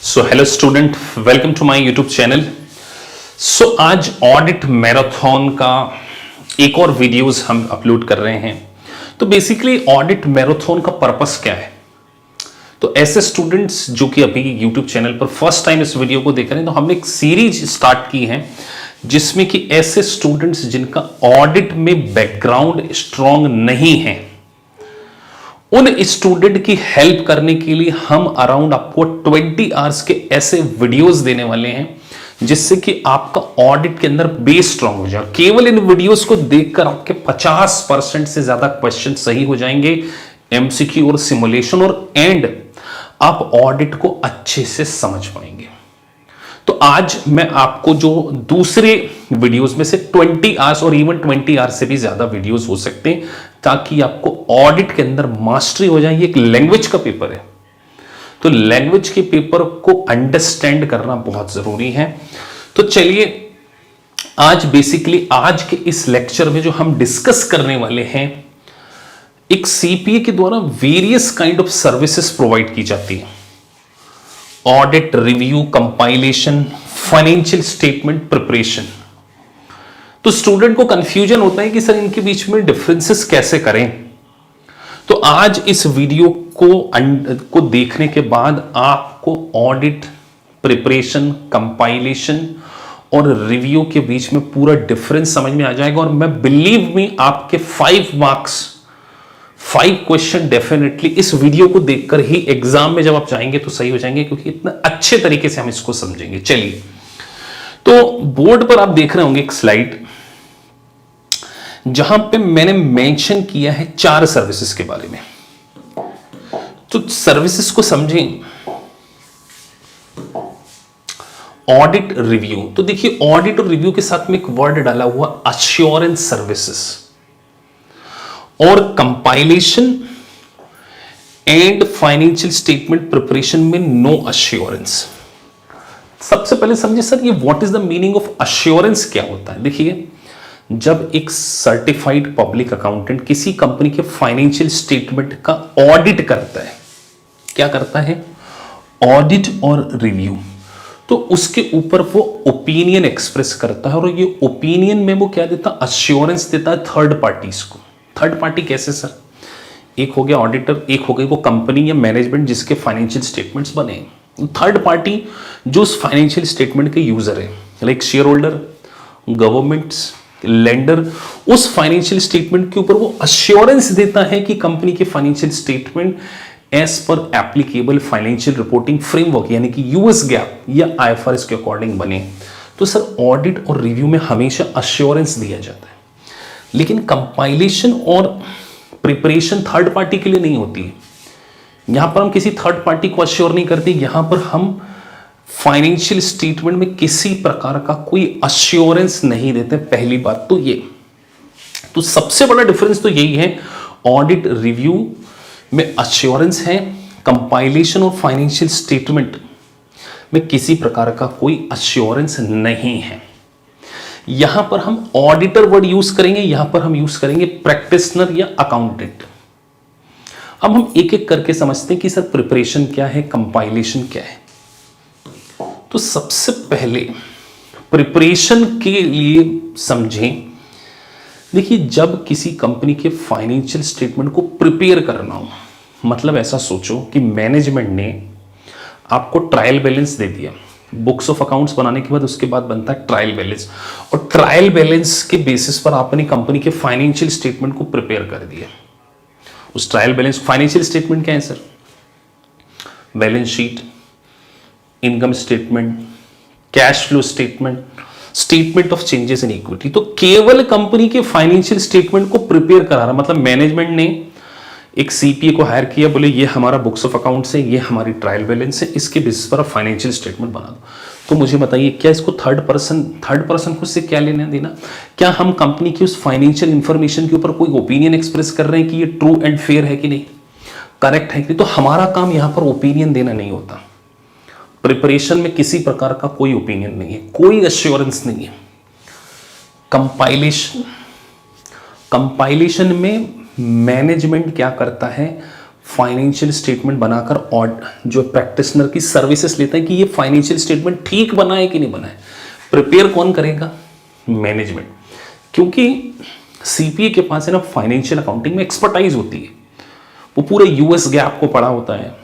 So hello student, welcome to my YouTube channel. So आज audit marathon का एक और वीडियोस हम अपलोड कर रहे हैं। तो बेसिकली ऑडिट मैराथन का पर्पस क्या है? तो ऐसे स्टूडेंट्स जो कि अभी यूट्यूब चैनल पर फर्स्ट टाइम इस वीडियो को देख रहे हैं, तो हमने एक सीरीज स्टार्ट की है जिसमें कि ऐसे स्टूडेंट्स जिनका ऑडिट में बैकग्राउंड स्ट्रांग नहीं है, उन स्टूडेंट की हेल्प करने के लिए हम अराउंड आपको 20 आवर्स के ऐसे वीडियोस देने वाले हैं जिससे कि आपका ऑडिट के अंदर बेस स्ट्रांग हो जाए। केवल इन वीडियोस को देखकर आपके 50% से ज्यादा क्वेश्चन सही हो जाएंगे, एमसीक्यू और सिमुलेशन, और एंड आप ऑडिट को अच्छे से समझ पाएंगे। तो आज मैं आपको जो दूसरे वीडियोस में से 20 आवर्स और इवन 20 आवर्स से भी ज्यादा वीडियोस हो सकते हैं ताकि आपको ऑडिट के अंदर मास्टरी हो जाए। ये एक लैंग्वेज का पेपर है, तो लैंग्वेज के पेपर को अंडरस्टैंड करना बहुत जरूरी है। तो चलिए आज बेसिकली आज के इस लेक्चर में जो हम डिस्कस करने वाले हैं, एक सीपीए के द्वारा various kind of services provide की जाती है। Audit, review, compilation, financial statement preparation. तो स्टूडेंट को कंफ्यूजन होता है कि सर इनके बीच में डिफरेंसेस कैसे करें। तो आज इस वीडियो को देखने के बाद आपको ऑडिट, प्रिपरेशन, कंपाइलेशन और रिव्यू के बीच में पूरा डिफरेंस समझ में आ जाएगा। और मैं बिलीव मी आपके 5 क्वेश्चन डेफिनेटली इस वीडियो को देखकर ही एग्जाम में जब आप जाएंगे तो सही हो जाएंगे, क्योंकि इतना अच्छे तरीके से हम इसको समझेंगे। चलिए, तो बोर्ड पर आप देख रहे होंगे एक स्लाइड जहां पे मैंने मेंशन किया है 4 सर्विसेज के बारे में। तो सर्विसेज को समझें। Audit, review. तो देखिए, ऑडिट और रिव्यू के साथ में एक वर्ड डाला हुआ अश्योरेंस सर्विसेज, और compilation and financial statement preparation में नो अश्योरेंस। सबसे पहले समझिए सर, ये what is the meaning of assurance क्या होता है। देखिए, जब एक सर्टिफाइड पब्लिक अकाउंटेंट किसी कंपनी के फाइनेंशियल स्टेटमेंट का ऑडिट करता है, क्या करता है? ऑडिट और रिव्यू। तो उसके ऊपर वो ओपिनियन एक्सप्रेस करता है, और ये ओपिनियन में वो क्या देता है? अश्योरेंस देता है थर्ड पार्टीज को। थर्ड पार्टी कैसे सर? एक हो गया ऑडिटर, एक हो गई वो कंपनी या मैनेजमेंट जिसके फाइनेंशियल स्टेटमेंट्स बने। थर्ड पार्टी जो उस फाइनेंशियल स्टेटमेंट के यूजर है, like shareholder, governments, lender, उस फाइनेंशियल स्टेटमेंट के ऊपर वो अश्योरेंस देता है कि कंपनी के फाइनेंशियल स्टेटमेंट एज पर एप्लीकेबल फाइनेंशियल रिपोर्टिंग फ्रेमवर्क यानी कि यूएस गैप या आईएफआरएस के अकॉर्डिंग बने। तो सर ऑडिट और रिव्यू में हमेशा अश्योरेंस दिया जाता है, लेकिन कंपाइलेशन और प्रिपरेशन थर्ड पार्टी के लिए नहीं होती है। यहां पर हम किसी थर्ड पार्टी को अश्योर नहीं करते, यहां पर हम फाइनेंशियल स्टेटमेंट में किसी प्रकार का कोई अश्योरेंस नहीं देते। पहली बात तो ये, तो सबसे बड़ा डिफरेंस तो यही है। ऑडिट, रिव्यू में अश्योरेंस है, कंपाइलेशन और फाइनेंशियल स्टेटमेंट में किसी प्रकार का कोई अश्योरेंस नहीं है। यहां पर हम ऑडिटर वर्ड यूज करेंगे, यहां पर हम यूज करेंगे प्रैक्टिशनर या अकाउंटेंट। अब हम एक एक करके समझते हैं कि सर प्रिपरेशन क्या है, कंपाइलेशन क्या है। तो सबसे पहले प्रिपरेशन के लिए समझें। देखिए, जब किसी कंपनी के फाइनेंशियल स्टेटमेंट को प्रिपेयर करना हो, मतलब ऐसा सोचो कि मैनेजमेंट ने आपको ट्रायल बैलेंस दे दिया। बुक्स ऑफ अकाउंट्स बनाने के बाद उसके बाद बनता है ट्रायल बैलेंस, और ट्रायल बैलेंस के बेसिस पर आपने कंपनी के फाइनेंशियल स्टेटमेंट को प्रिपेयर कर दिया। उस ट्रायल बैलेंस, फाइनेंशियल स्टेटमेंट क्या है sir? Balance sheet, income statement, cash flow statement, statement of changes in equity. तो केवल कंपनी के फाइनेंशियल स्टेटमेंट को प्रिपेयर करा रहा, मतलब मैनेजमेंट ने एक सीपीए को हायर किया, बोले ये हमारा बुक्स ऑफ अकाउंट्स है, ये हमारी ट्रायल बैलेंस है, इसके बेसिस पर आप फाइनेंशियल स्टेटमेंट बना दो। तो मुझे बताइए, क्या इसको थर्ड पर्सन को इससे क्या लेना देना? क्या हम कंपनी की उस फाइनेंशियल इंफॉर्मेशन के ऊपर कोई ओपिनियन एक्सप्रेस कर रहे हैं कि ये ट्रू एंड फेयर है कि नहीं, करेक्ट है कि नहीं? तो हमारा काम यहां पर ओपिनियन देना नहीं होता। प्रिपरेशन में किसी प्रकार का कोई ओपिनियन नहीं है, कोई अश्योरेंस नहीं है। कंपाइलेशन में मैनेजमेंट क्या करता है? फाइनेंशियल स्टेटमेंट बनाकर और जो प्रैक्टिशनर की सर्विसेज लेता है कि ये फाइनेंशियल स्टेटमेंट ठीक बना है कि नहीं बना है। प्रिपेयर कौन करेगा? मैनेजमेंट, क्योंकि सीपीए के पास है ना फाइनेंशियल अकाउंटिंग में एक्सपर्टाइज होती है, वो पूरे यूएस गैप को पढ़ा होता है।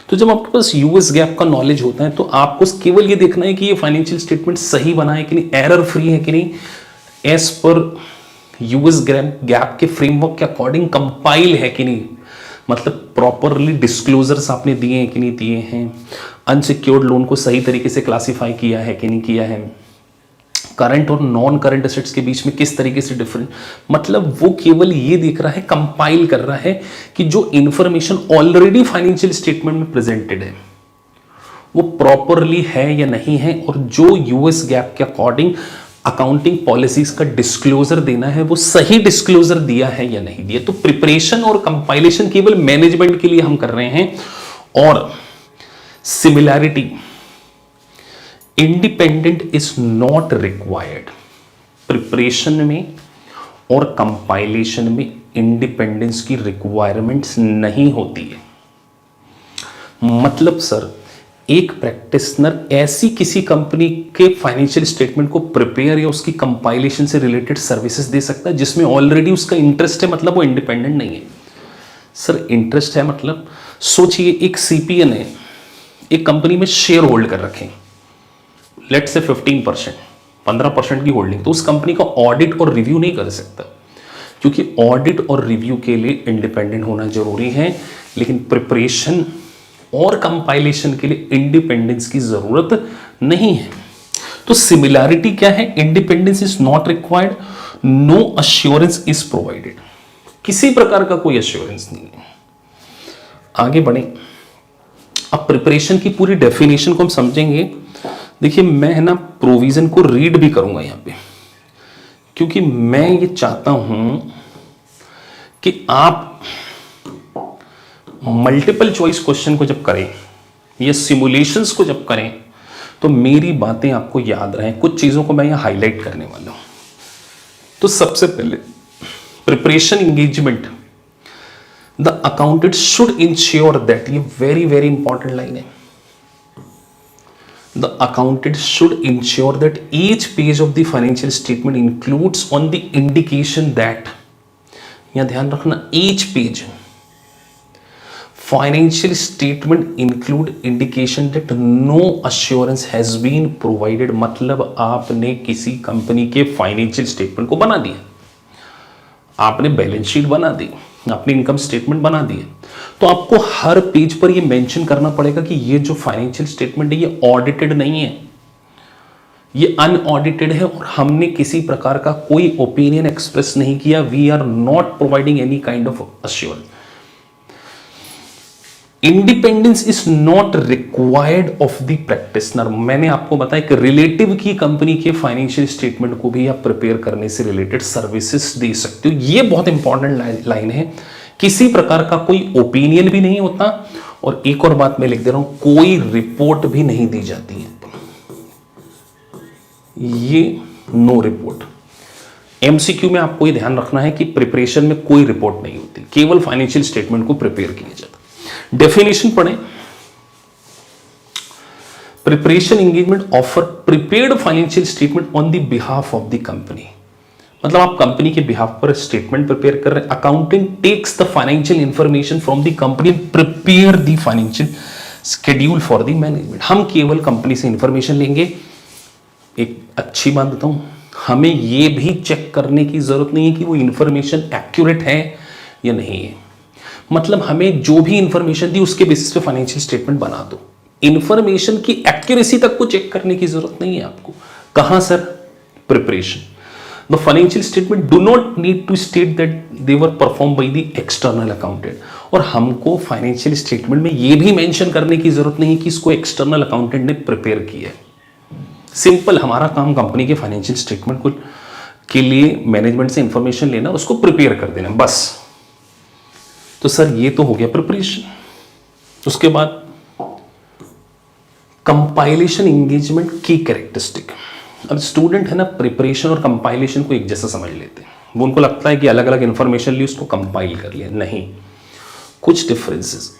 तो जब आपके पास यूएस गैप का नॉलेज होता है तो आपको केवल ये देखना है कि ये फाइनेंशियल स्टेटमेंट सही बना है कि नहीं, एरर फ्री है कि नहीं, एज पर यूएस गैप के फ्रेमवर्क के अकॉर्डिंग कंपाइल है कि नहीं, मतलब प्रॉपरली डिस्क्लोजर्स आपने दिए हैं कि नहीं दिए हैं, अनसिक्योर्ड लोन को सही तरीके से क्लासिफाई किया है कि नहीं किया है, करंट और नॉन करंट एसेट्स के बीच में किस तरीके से डिफरेंट, मतलब वो केवल ये देख रहा है, कंपाइल कर रहा है कि जो इंफॉर्मेशन ऑलरेडी फाइनेंशियल स्टेटमेंट में प्रेजेंटेड है वो प्रॉपरली है या नहीं है, और जो यूएस गैप के अकॉर्डिंग अकाउंटिंग पॉलिसीज का डिस्क्लोजर देना है वो सही डिस्क्लोजर दिया है या नहीं दिया। तो प्रिपरेशन और कंपाइलेशन केवल मैनेजमेंट के लिए हम कर रहे हैं, और similarity independent is not required. Preparation में और कंपाइलेशन में इंडिपेंडेंस की रिक्वायरमेंट्स नहीं होती है। मतलब सर एक प्रैक्टिशनर ऐसी किसी कंपनी के फाइनेंशियल स्टेटमेंट को प्रिपेयर या उसकी कंपाइलेशन से रिलेटेड सर्विसेज दे सकता है जिसमें ऑलरेडी उसका इंटरेस्ट है, मतलब वो इंडिपेंडेंट नहीं है। सर इंटरेस्ट है मतलब सोचिए एक सीपीए ने एक कंपनी में शेयर होल्ड कर रखे, लेट से 15%, 15% की होल्डिंग, तो उस कंपनी का ऑडिट और रिव्यू नहीं कर सकता, क्योंकि ऑडिट और रिव्यू के लिए इंडिपेंडेंट होना जरूरी है, लेकिन प्रिपरेशन और कंपाइलेशन के लिए इंडिपेंडेंस की जरूरत नहीं है। तो सिमिलैरिटी क्या है? Independence is not required, no assurance is provided, किसी प्रकार का कोई अश्योरेंस नहीं है। आगे बढ़े, अब प्रिपरेशन की पूरी डेफिनेशन को हम समझेंगे। देखिए मैं है ना प्रोविजन को रीड भी करूंगा यहां पे, क्योंकि मैं ये चाहता हूं कि आप मल्टीपल चॉइस क्वेश्चन को जब करें या सिमुलेशंस को जब करें तो मेरी बातें आपको याद रहें। कुछ चीजों को मैं यहां हाईलाइट करने वाला हूं। तो सबसे पहले preparation engagement, the accountant should ensure that, ये वेरी वेरी इंपॉर्टेंट लाइन है, the accountant should ensure that each page of the financial statement includes on the indication that, यहां ध्यान रखना, each page financial statement include indication that no assurance has been provided, मतलब आपने किसी company के financial statement को बना दिया, आपने बैलेंस शीट बना दी, आपने इनकम स्टेटमेंट बना दिए, तो आपको हर पेज पर ये मेंशन करना पड़ेगा कि ये जो फाइनेंशियल स्टेटमेंट है ये ऑडिटेड नहीं है, ये अनऑडिटेड है, और हमने किसी प्रकार का कोई ओपिनियन एक्सप्रेस नहीं किया, we are not providing any kind of assurance. Independence is not required of the practitioner. मैंने आपको बताया कि रिलेटिव की कंपनी के फाइनेंशियल स्टेटमेंट को भी आप प्रिपेयर करने से रिलेटेड सर्विसेज दे सकते हो। ये बहुत इंपॉर्टेंट लाइन है, किसी प्रकार का कोई ओपिनियन भी नहीं होता, और एक और बात मैं लिख दे रहा हूं, कोई रिपोर्ट भी नहीं दी जाती है, ये नो रिपोर्ट। एमसीक्यू में आपको ये ध्यान रखना है कि प्रिपरेशन में कोई रिपोर्ट नहीं होती, केवल फाइनेंशियल स्टेटमेंट को प्रिपेयर किया जाता। डेफिनेशन पढ़ें, preparation engagement offer prepared financial statement on the behalf of the company, मतलब आप कंपनी के बिहाफ पर स्टेटमेंट प्रिपेयर कर रहे हैं। Accountant tax the financial information from the company, prepare the financial schedule for the management. हम केवल company से इंफॉर्मेशन लेंगे। एक अच्छी बात बताऊं, हमें यह भी चेक करने की जरूरत नहीं है कि वो इंफॉर्मेशन एक्यूरेट है या नहीं है, मतलब हमें जो भी इंफॉर्मेशन दी उसके बेसिस पे फाइनेंशियल स्टेटमेंट बना दो, इंफॉर्मेशन की एक्यूरेसी तक को चेक करने की जरूरत नहीं है आपको। कहां sir? Preparation. The financial statement do not need to state that they were performed by the external accountant, और हमको फाइनेंशियल स्टेटमेंट में ये भी मेंशन करने की जरूरत नहीं कि इसको एक्सटर्नल अकाउंटेंट ने प्रिपेयर किया है। सिंपल, हमारा काम कंपनी के फाइनेंशियल स्टेटमेंट को के लिए मैनेजमेंट से इंफॉर्मेशन लेना, उसको प्रिपेयर कर देना, बस। तो सर ये तो हो गया प्रिपरेशन। उसके बाद कंपाइलेशन एंगेजमेंट की कैरेक्टरिस्टिक। अब स्टूडेंट है ना प्रिपरेशन और कंपाइलेशन को एक जैसा समझ लेते हैं, वो उनको लगता है कि अलग अलग इंफॉर्मेशन ली उसको कंपाइल कर लिया, नहीं। कुछ डिफरेंसेस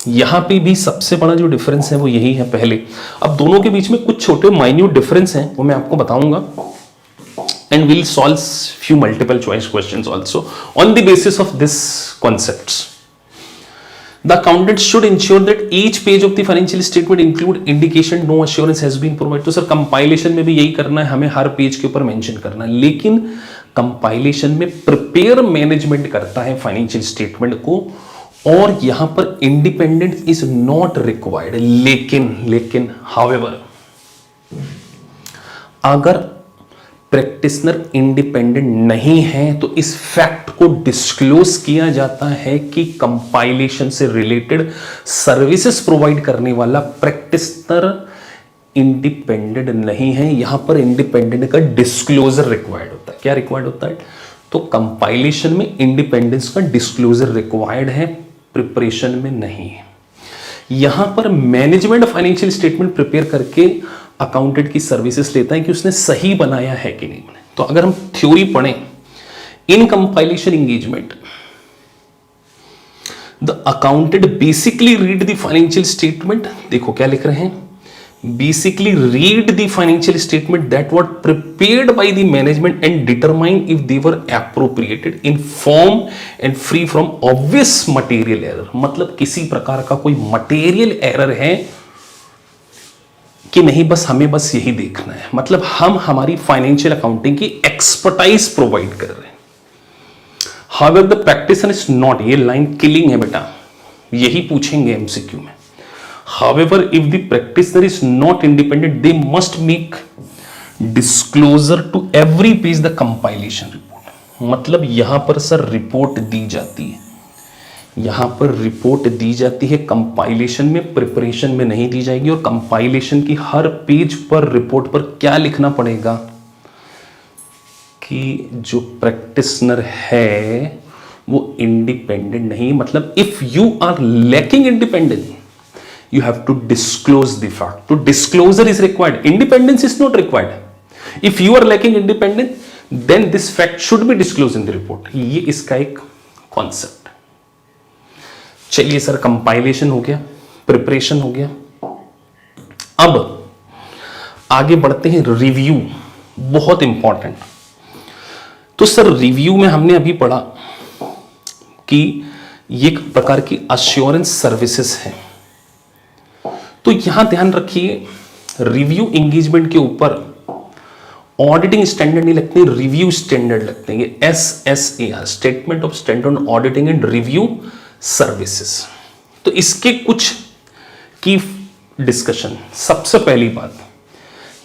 यहां पे भी सबसे बड़ा जो डिफरेंस है वो यही है पहले। अब दोनों के बीच में कुछ छोटे माइन्यूट डिफरेंस हैं वो मैं आपको बताऊंगा, and will solve few multiple choice questions also on the basis of this concepts. The accountant should ensure that each page of the financial statement include indication no assurance has been provided। तो sir compilation में भी यही करना है, हमें हर page के ऊपर mention करना है, लेकिन कंपाइलेशन में प्रिपेयर मैनेजमेंट करता है फाइनेंशियल स्टेटमेंट को, और यहां पर इंडिपेंडेंट इज नॉट रिक्वायर्ड। लेकिन हाउएवर अगर प्रैक्टिशनर इंडिपेंडेंट नहीं है तो इस फैक्ट को डिस्क्लोज किया जाता है कि कंपाइलेशन से रिलेटेड सर्विसेज प्रोवाइड करने वाला प्रैक्टिशनर इंडिपेंडेंट नहीं है। यहां पर इंडिपेंडेंट का डिस्क्लोजर रिक्वायर्ड होता है। क्या रिक्वायर्ड होता है? तो कंपाइलेशन में इंडिपेंडेंस का डिस्क्लोजर रिक्वायर्ड है, प्रिपरेशन में नहीं है। यहां पर मैनेजमेंट फाइनेंशियल स्टेटमेंट प्रिपेयर करके अकाउंटेंट की सर्विसेज लेता है कि उसने सही बनाया है कि नहीं बनाया। तो अगर हम थ्योरी पढ़ें, in compilation engagement the accountant basically read the financial statement, देखो क्या लिख रहे हैं, basically read the financial statement that were prepared by the management and determine if they were appropriated in form and free from obvious material error. मतलब किसी प्रकार का कोई मटेरियल एरर है कि नहीं, बस हमें बस यही देखना है। मतलब हम हमारी फाइनेंशियल अकाउंटिंग की एक्सपर्टाइज प्रोवाइड कर रहे हैं। However the practitioner is not, ये लाइन किलिंग है बेटा, यही पूछेंगे एमसीक्यू में। However if the practitioner is not independent they must make disclosure to every page the compilation report. मतलब यहां पर सर रिपोर्ट दी जाती है, यहां पर रिपोर्ट दी जाती है, कंपाइलेशन में, प्रिपरेशन में नहीं दी जाएगी। और कंपाइलेशन की हर पेज पर रिपोर्ट पर क्या लिखना पड़ेगा कि जो प्रैक्टिशनर है वो इंडिपेंडेंट नहीं। मतलब if you are lacking independence you have to disclose the fact. To disclosure is required, independence is not required। if you are lacking independence then this fact should be disclosed in the report। ये इसका एक concept. चलिए sir, compilation हो गया, preparation हो गया, अब आगे बढ़ते हैं रिव्यू, बहुत इंपॉर्टेंट। तो सर रिव्यू में हमने अभी पढ़ा कि ये एक प्रकार की अश्योरेंस सर्विसेज है। तो यहां ध्यान रखिए, रिव्यू एंगेजमेंट के ऊपर ऑडिटिंग स्टैंडर्ड नहीं लगते, रिव्यू स्टैंडर्ड लगते हैं। ये SSAR, statement of standard auditing and review services. तो इसके कुछ की डिस्कशन। सबसे पहली बात,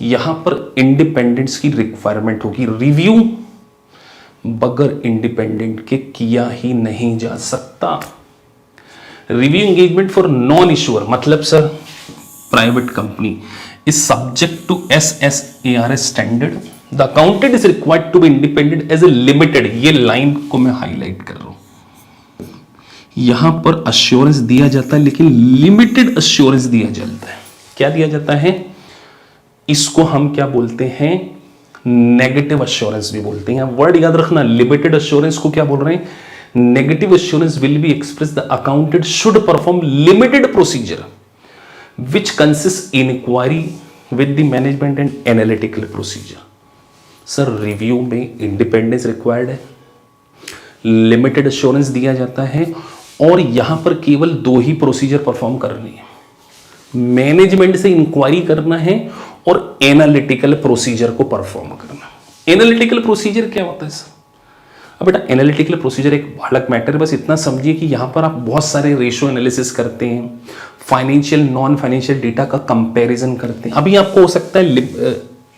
यहां पर इंडिपेंडेंस की रिक्वायरमेंट होगी। रिव्यू बगैर इंडिपेंडेंट के किया ही नहीं जा सकता। Review engagement for non issuer, मतलब sir private company is subject to SSAR standard। The accountant is required to be independent as a limited, ये लाइन को मैं हाईलाइट कर रहा हूं। यहां पर अश्योरेंस दिया जाता है लेकिन लिमिटेड अश्योरेंस दिया जाता है। क्या दिया जाता है? इसको हम क्या बोलते हैं? नेगेटिव अश्योरेंस भी बोलते हैं। वर्ड याद रखना, लिमिटेड अश्योरेंस को क्या बोल रहे हैं? Negative assurance will be express the accountant should perform limited procedure which consists inquiry with the management and analytical procedure। Sir review में इंडिपेंडेंस रिक्वायर्ड है, लिमिटेड अश्योरेंस दिया जाता है, और यहां पर केवल दो ही प्रोसीजर परफॉर्म करनी है, मैनेजमेंट से इंक्वायरी करना है और एनालिटिकल प्रोसीजर को परफॉर्म करना। एनालिटिकल प्रोसीजर क्या होता है सर? अब बेटा एनालिटिकल प्रोसीजर एक अलग मैटर है, बस इतना समझिए कि यहां पर आप बहुत सारे रेशियो एनालिसिस करते हैं, फाइनेंशियल नॉन फाइनेंशियल डेटा का कंपैरिजन करते हैं। अभी आपको हो सकता है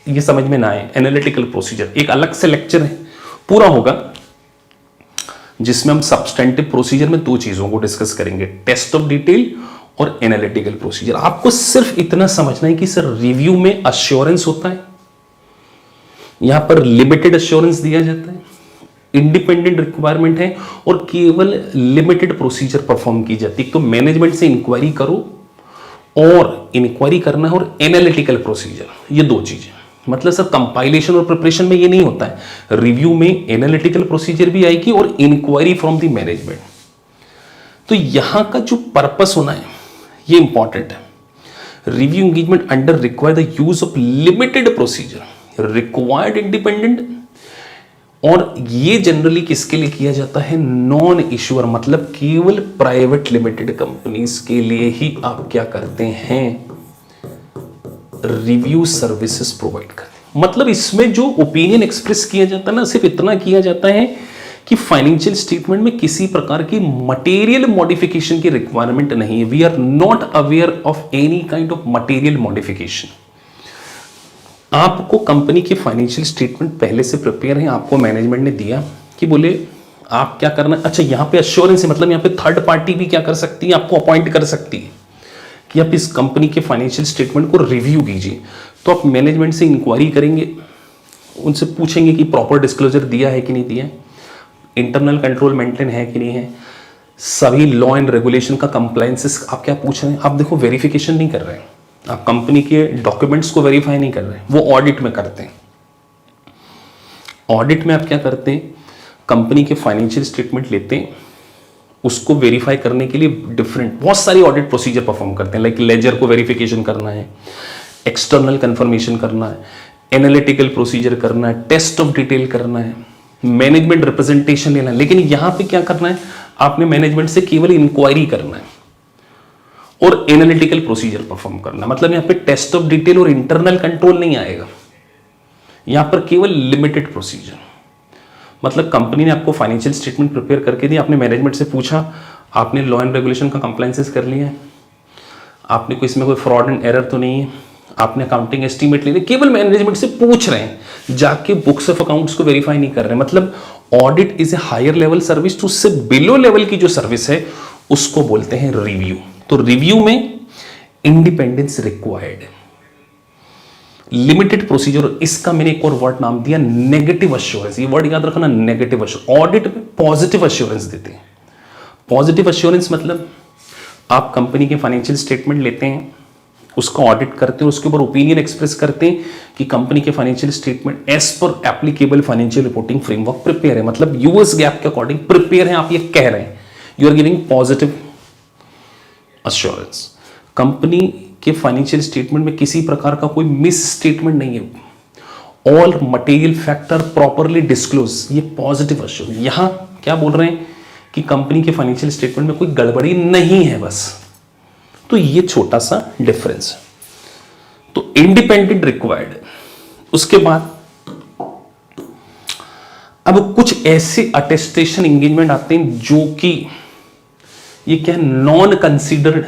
ये समझ में ना आए, एनालिटिकल प्रोसीजर एक अलग से लेक्चर है पूरा होगा जिसमें हम सब्सटेंटिव प्रोसीजर में दो चीजों को डिस्कस करेंगे, टेस्ट ऑफ डिटेल और एनालिटिकल प्रोसीजर। आपको सिर्फ इतना समझना है कि सर रिव्यू में अश्योरेंस होता है, यहां पर लिमिटेड अश्योरेंस दिया जाता है, इंडिपेंडेंट रिक्वायरमेंट है और केवल लिमिटेड प्रोसीजर परफॉर्म की जाती है। तो मैनेजमेंट से इंक्वायरी करो और इंक्वायरी करना है, और एनालिटिकल प्रोसीजर, ये दो चीजें। मतलब सर कंपाइलेशन और प्रिपरेशन में ये नहीं होता है, रिव्यू में एनालिटिकल प्रोसीजर भी आएगी और इंक्वायरी फ्रॉम द मैनेजमेंट। तो यहां का जो पर्पस होना है ये इंपॉर्टेंट है। Review engagement under require the use of limited procedure required independent, और ये जनरली किसके लिए किया जाता है? नॉन इश्यूअर, मतलब केवल प्राइवेट लिमिटेड कंपनीज के लिए ही आप क्या करते हैं? रिव्यू सर्विसेज प्रोवाइड करते हैं। मतलब इसमें जो ओपिनियन एक्सप्रेस किया जाता है ना, सिर्फ इतना किया जाता है कि फाइनेंशियल स्टेटमेंट में किसी प्रकार की मटेरियल मॉडिफिकेशन की रिक्वायरमेंट नहीं है। We are not aware of any kind of material modification. आपको कंपनी के फाइनेंशियल स्टेटमेंट पहले से प्रिपेयर है, आपको मैनेजमेंट ने दिया कि बोले आप क्या करना है। अच्छा, यहां पे अश्योरेंस है, मतलब यहां पे थर्ड पार्टी भी क्या कर सकती है? आपको अपॉइंट कर सकती है कि आप इस कंपनी के फाइनेंशियल स्टेटमेंट को रिव्यू कीजिए। तो आप मैनेजमेंट से इंक्वायरी करेंगे, उनसे पूछेंगे कि प्रॉपर डिस्क्लोजर दिया है कि नहीं दिया है, इंटरनल कंट्रोल मेंटेन है कि नहीं है, सभी लॉ एंड रेगुलेशन का कंप्लायंसेस आप क्या पूछ रहे हैं। आप देखो वेरिफिकेशन नहीं कर रहे हैं, आप कंपनी के डॉक्यूमेंट्स को वेरीफाई नहीं कर रहे हैं, वो ऑडिट में करते हैं। ऑडिट में आप क्या करते हैं? कंपनी के फाइनेंशियल स्टेटमेंट लेते हैं, उसको वेरीफाई करने के लिए बहुत सारी ऑडिट प्रोसीजर परफॉर्म करते हैं। लाइक लेजर को वेरिफिकेशन करना है, एक्सटर्नल कंफर्मेशन करना है, एनालिटिकल प्रोसीजर करना है, टेस्ट ऑफ डिटेल करना है, मैनेजमेंट रिप्रेजेंटेशन लेना है। लेकिन यहां पे क्या करना है? आपने मैनेजमेंट से केवल इंक्वायरी करना है और एनालिटिकल प्रोसीजर परफॉर्म करना। मतलब यहां पे टेस्ट ऑफ डिटेल और इंटरनल कंट्रोल नहीं आएगा, यहां पर केवल लिमिटेड प्रोसीजर। मतलब कंपनी ने आपको फाइनेंशियल स्टेटमेंट प्रिपेयर करके दी, आपने मैनेजमेंट से पूछा, आपने लॉ एंड रेगुलेशन का कंप्लायंसेस कर लिया है, आपने कोई इसमें कोई फ्रॉड एंड एरर तो नहीं है, आपने अकाउंटिंग एस्टीमेट ले लिया, केवल मैनेजमेंट से पूछ रहे हैं, जाके बुक्स ऑफ अकाउंट्स को वेरीफाई नहीं कर रहे। मतलब audit is a higher level service, तो उससे बिलो लेवल की जो सर्विस है उसको बोलते हैं रिव्यू। तो रिव्यू में इंडिपेंडेंस रिक्वायर्ड, लिमिटेड प्रोसीजर, इसका मैंने एक और वर्ड नाम दिया नेगेटिव अश्योरेंस। ये वर्ड याद रखना, नेगेटिव अश्योरेंस। ऑडिट में पॉजिटिव अश्योरेंस देते हैं। पॉजिटिव अश्योरेंस मतलब आप कंपनी के फाइनेंशियल स्टेटमेंट लेते हैं, उसका ऑडिट करते हैं, उसके ऊपर ओपिनियन एक्सप्रेस करते हैं कि कंपनी के फाइनेंशियल स्टेटमेंट एज पर applicable financial reporting framework prepare है, मतलब यूएस गैप के अकॉर्डिंग प्रिपेयर है। आप ये कह रहे हैं, you are giving positive assurance. Company के फाइनेंशियल स्टेटमेंट में किसी प्रकार का कोई मिस स्टेटमेंट नहीं है, all material factor properly disclose, ये पॉजिटिव अश्योरेंस। यहां क्या बोल रहे हैं कि कंपनी के फाइनेंशियल स्टेटमेंट में कोई गड़बड़ी नहीं है बस। तो ये छोटा सा डिफरेंस है। तो इंडिपेंडेंट रिक्वायर्ड। उसके बाद अब कुछ ऐसे अटेस्टेशन एंगेजमेंट आते हैं जो कि ये क्या है, नॉन कंसीडर्ड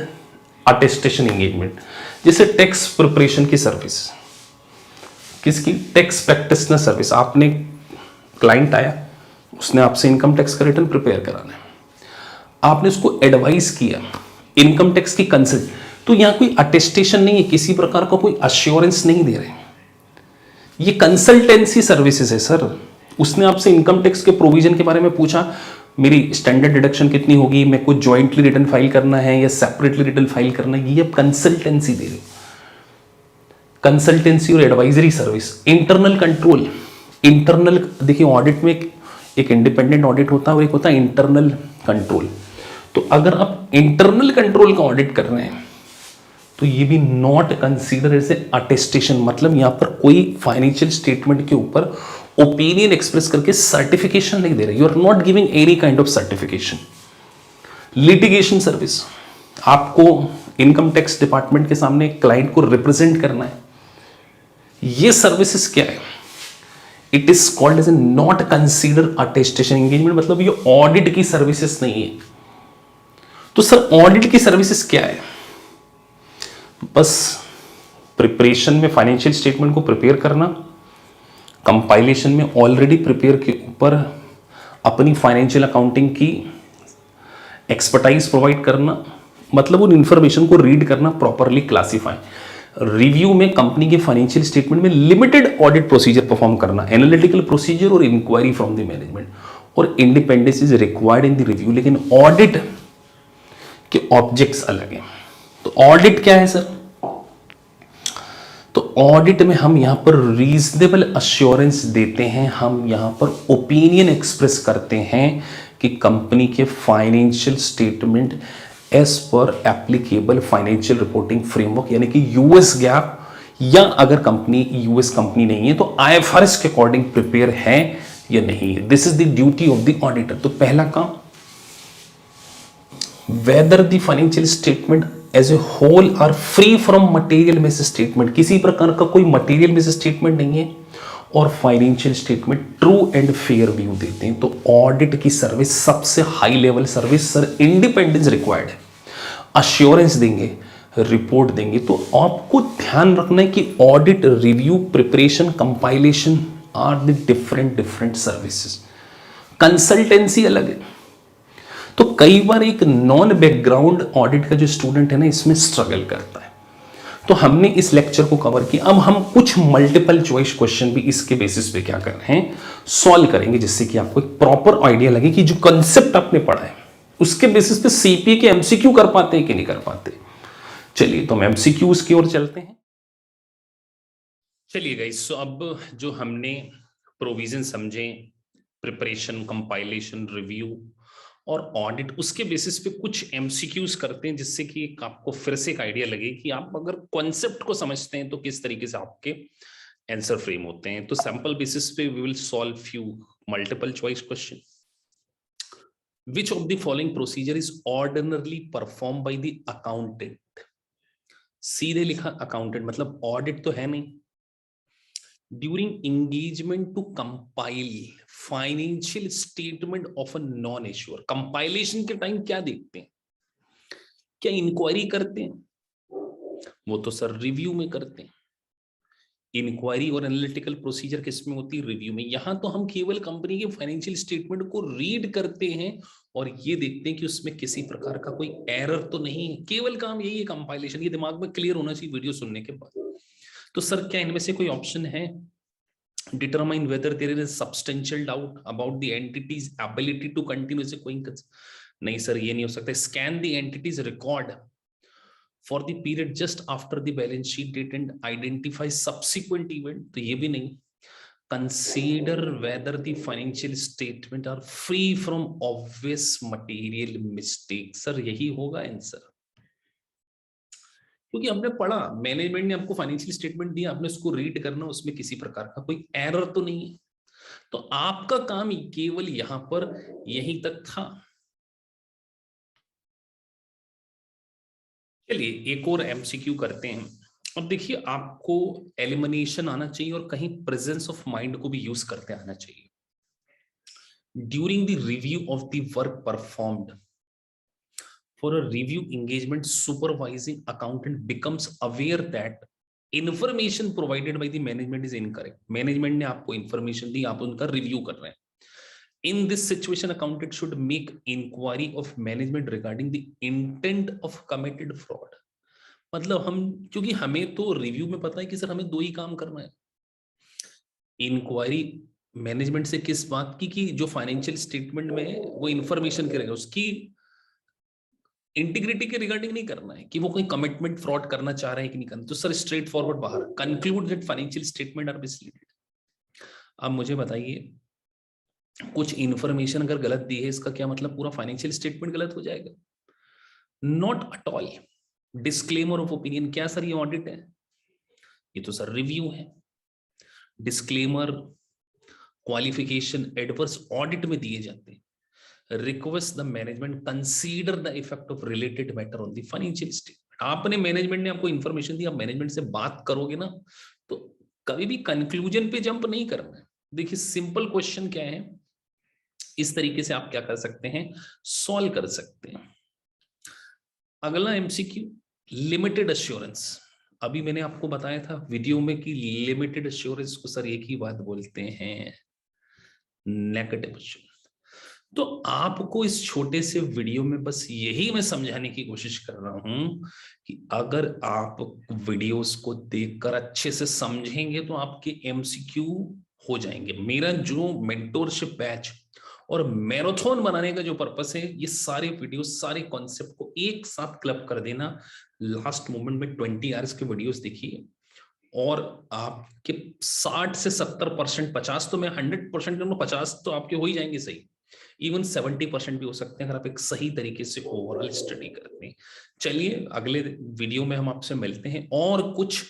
अटेस्टेशन एंगेजमेंट। जैसे टैक्स प्रिपरेशन की सर्विस, किसकी? Tax practitioner service. आपने क्लाइंट आया, उसने आपसे इनकम टैक्स का रिटर्न प्रिपेयर कराना है, आपने उसको एडवाइस किया इनकम टैक्स की कंसल्ट, तो यहां कोई अटेस्टेशन नहीं है, किसी प्रकार का कोई अश्योरेंस नहीं दे रहे, ये कंसल्टेंसी सर्विसेज है सर। उसने आपसे इनकम टैक्स के प्रोविजन के बारे में पूछा, मेरी स्टैंडर्ड डिडक्शन कितनी होगी, मेरे को ज्वाइंटली रिटर्न फाइल करना है या सेपरेटली रिटर्न फाइल करना है, ये आप कंसल्टेंसी दे रहे हो। कंसल्टेंसी और advisory service. Internal control, internal देखिए ऑडिट में एक इंडिपेंडेंट ऑडिट होता है और एक होता है इंटरनल कंट्रोल। तो अगर आप इंटरनल कंट्रोल का ऑडिट कर रहे हैं तो ये भी not consider as a attestation. मतलब यहां पर कोई फाइनेंशियल स्टेटमेंट के ऊपर ओपिनियन एक्सप्रेस करके सर्टिफिकेशन नहीं दे रहे, you are not giving any kind of certification. Litigation service, आपको इनकम टैक्स डिपार्टमेंट के सामने क्लाइंट को रिप्रेजेंट करना है, ये सर्विसेज क्या है? It is called as a not consider attestation engagement. मतलब ये ऑडिट की सर्विसेज नहीं है। तो सर ऑडिट की सर्विसेज क्या है? बस प्रिपरेशन में फाइनेंशियल स्टेटमेंट को प्रिपेयर करना, कंपाइलेशन में ऑलरेडी प्रिपेयर के ऊपर अपनी फाइनेंशियल अकाउंटिंग की एक्सपर्टाइज प्रोवाइड करना, मतलब उन इंफॉर्मेशन को रीड करना, प्रॉपरली क्लासीफाई। रिव्यू में कंपनी के फाइनेंशियल स्टेटमेंट में लिमिटेड ऑडिट प्रोसीजर परफॉर्म करना, एनालिटिकल प्रोसीजर और इंक्वायरी फ्रॉम द मैनेजमेंट, और independence is required in the review. लेकिन ऑडिट के ऑब्जेक्ट्स अलग हैं। तो ऑडिट क्या है सर? तो ऑडिट में हम यहां पर रीजनेबल अश्योरेंस देते हैं, हम यहां पर ओपिनियन एक्सप्रेस करते हैं कि कंपनी के फाइनेंशियल स्टेटमेंट एज पर एप्लीकेबल फाइनेंशियल रिपोर्टिंग फ्रेमवर्क, यानी कि यूएस गैप, या अगर कंपनी यूएस कंपनी नहीं है तो आईएफआरएस के अकॉर्डिंग प्रिपेयर है या नहीं है। This is the duty of the auditor. तो पहला काम, whether the financial statement as a whole are free from material misstatement, किसी प्रकार का कोई मटेरियल मिस स्टेटमेंट नहीं है, और financial statement true and fair view देते हैं। तो ऑडिट की सर्विस सबसे high level service sir, independence required है, अश्योरेंस देंगे, रिपोर्ट देंगे। तो आपको ध्यान रखना है कि audit, review, preparation, compilation are the different services. Consultancy अलग है। तो कई बार एक नॉन बैकग्राउंड ऑडिट का जो स्टूडेंट है ना, इसमें स्ट्रगल करता है। तो हमने इस लेक्चर को कवर किया। अब हम कुछ मल्टीपल चॉइस क्वेश्चन भी इसके बेसिस पे क्या कर रहे हैं, सॉल्व करेंगे, जिससे कि आपको एक प्रॉपर आइडिया लगे कि जो कंसेप्ट आपने पढ़ा है उसके बेसिस पे सीपीए के एमसीक्यू कर पाते हैं कि नहीं कर पाते। चलिए, तो हम एमसीक्यूज की ओर चलते हैं। चलिए गाइस, अब जो हमने प्रोविजन समझे, प्रिपरेशन, कंपाइलेशन, रिव्यू और ऑडिट, उसके बेसिस पे कुछ एमसीक्यूज करते हैं, जिससे कि आपको फिर से एक आइडिया लगे कि आप अगर कॉन्सेप्ट को समझते हैं तो किस तरीके से आपके आंसर फ्रेम होते हैं। तो सैंपल बेसिस पे we will solve few multiple choice question. Which of the following procedure is ordinarily perform by the accountant? सीधे लिखा अकाउंटेंट, मतलब ऑडिट तो है नहीं। During engagement to compile financial statement of a non issuer, compilation के time क्या देखते हैं? क्या इंक्वायरी करते हैं? वो तो सर रिव्यू में करते हैं। इंक्वायरी और एनालिटिकल प्रोसीजर किस में होती है? रिव्यू में। यहां तो हम केवल कंपनी के फाइनेंशियल स्टेटमेंट को रीड करते हैं और ये देखते हैं कि उसमें किसी प्रकार का कोई एरर तो नहीं है। केवल काम यही है, कंपाइलेशन। ये दिमाग में क्लियर होना चाहिए वीडियो सुनने के बाद। तो सर क्या इनमें से कोई ऑप्शन है? Determine whether there is substantial doubt about the entity's ability to continue as a going. नहीं सर, ये नहीं हो सकता। Scan the entity's record for the period just after the balance sheet date and identify subsequent event, तो ये भी नहीं। Consider whether the financial statement are free from obvious material mistake, sir यही होगा आंसर। क्योंकि हमने पढ़ा, मैनेजमेंट ने आपको फाइनेंशियल स्टेटमेंट दिया, आपने उसको रीड करना, उसमें किसी प्रकार का कोई एरर तो नहीं है। तो आपका काम केवल यहां पर यहीं तक था। चलिए एक और एमसीक्यू करते हैं। अब देखिए, आपको एलिमिनेशन आना चाहिए और कहीं प्रेजेंस ऑफ माइंड को भी यूज करते आना चाहिए। During the review of the work performed for a review engagement, supervising accountant becomes aware that information provided by the management is incorrect. Management ने आपको information दी, आप उनका review कर रहे हैं। In this situation, accountant should make inquiry of management regarding the intent of committed fraud. मतलब हम, क्योंकि हमें तो रिव्यू में पता है कि सर हमें दो ही काम करना है। इंक्वायरी मैनेजमेंट से किस बात की, कि जो फाइनेंशियल स्टेटमेंट में वो इंफॉर्मेशन करेगा उसकी इंटीग्रिटी के रिगार्डिंग नहीं करना है कि वो कोई कमिटमेंट फ्रॉड करना चाह रहे हैं कि नहीं करना। तो सर स्ट्रेट फॉरवर्ड बाहर, conclude that financial statement are misleaded. अब मुझे बताइए, कुछ इंफॉर्मेशन अगर गलत दी है, इसका क्या मतलब पूरा फाइनेंशियल स्टेटमेंट गलत हो जाएगा? Not at all. Disclaimer of opinion, क्या सर ये ऑडिट है? ये तो सर रिव्यू है। डिस्क्लेमर, क्वालिफिकेशन, एडवर्स ऑडिट में दिए जाते हैं। Request the management consider the effect of related matter on the financial statement. आपने, मैनेजमेंट ने आपको इंफॉर्मेशन दी, आप मैनेजमेंट से बात करोगे ना, तो कभी भी कंक्लूजन पे जंप नहीं करना है। देखिए सिंपल क्वेश्चन क्या है, इस तरीके से आप क्या कर सकते हैं, सॉल्व कर सकते हैं। अगला एमसीक्यू, लिमिटेड अश्योरेंस। अभी मैंने आपको बताया था वीडियो में कि लिमिटेड अश्योरेंस को सर एक ही बात बोलते हैं, नेगेटिव अश्योरेंस। तो आपको इस छोटे से वीडियो में बस यही मैं समझाने की कोशिश कर रहा हूं कि अगर आप वीडियोस को देखकर अच्छे से समझेंगे तो आपके एमसीक्यू हो जाएंगे। मेरा जो मेंटोरशिप बैच और मैराथन बनाने का जो पर्पस है, ये सारे वीडियो, सारे कॉन्सेप्ट को एक साथ क्लब कर देना। लास्ट मोमेंट में 20 आवर्स के वीडियोस देखिए और आपके 60 से 70%, 50 तो मैं 100% 50 तो आपके हो ही जाएंगे सही। इवन 70% भी हो सकते हैं अगर आप एक सही तरीके से ओवरऑल स्टडी करते हैं। चलिए अगले वीडियो में हम आपसे मिलते हैं और कुछ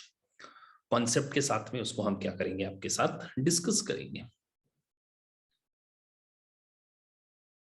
कॉन्सेप्ट के साथ में, उसको हम क्या करेंगे आपके साथ डिस्कस करेंगे।